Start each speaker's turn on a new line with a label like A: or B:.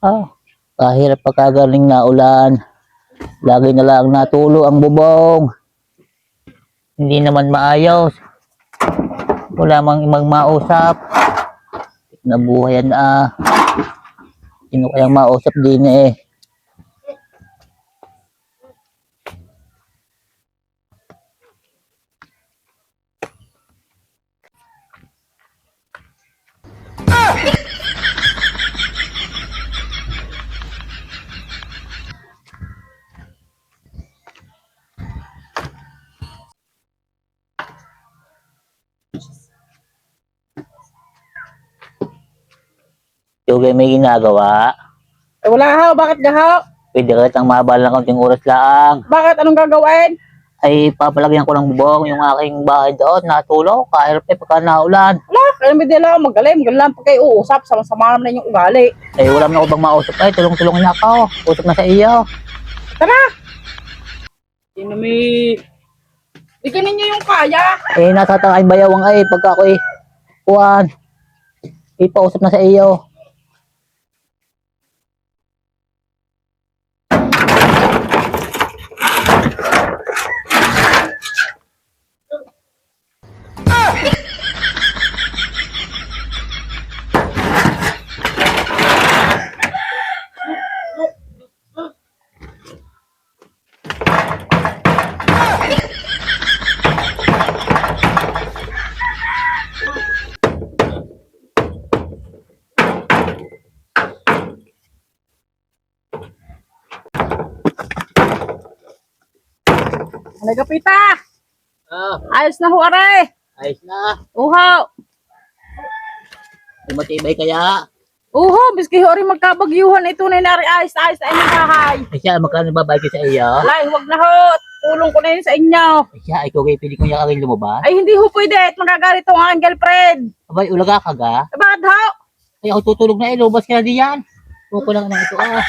A: Kahirap pagkagaling na ulan. Lagi na lang natulo ang bubong. Hindi naman maayos. Wala mang imang mausap. Nabuhayan na. Sino kayang mausap din eh. Yung may ginagawa.
B: Wala ho, bakit ga ho?
A: Pwede ka kitang mabal ng kaunting oras lang.
B: Bakit? Anong gagawin?
A: Ay papalagyan ko ng bubong yung aking bahay doon. Natulog. Kahirap eh pagka naulan.
B: Wala, kaya may dila ako magaling lang pag kayo uusap, sama-sama naman yung ugali.
A: Ay wala na ako bang mausap. Ay tulong-tulungan na ako. Usap na sa iyo.
B: Tara! Hindi na may... Di ka ninyo yung kaya.
A: Eh nasa tangay bayawang ay pagka ako kuhan. Ipausap na sa iyo.
B: Nagapita!
A: Ah,
B: Ayos na ho, aray!
A: ayos na.
B: Uhaw!
A: Matibay kaya.
B: Uho, biski ho rin magkabagyuhan ito na nari ayos-ayos na inyong bahay.
A: Ay siya, magkano babay ko sa iyo?
B: Alay, huwag na ho. Tulong ko na yun sa inyo.
A: Ay siya, ikaw kayo pwede ko yung aking lumabas.
B: Ay, hindi ho pwede. At magagarito ang aking girlfriend.
A: Abay, ulaga ka ga?
B: Eh, bakit ho?
A: Ay ako tutulog na lumabas ka na diyan. Kukulang na ito ah.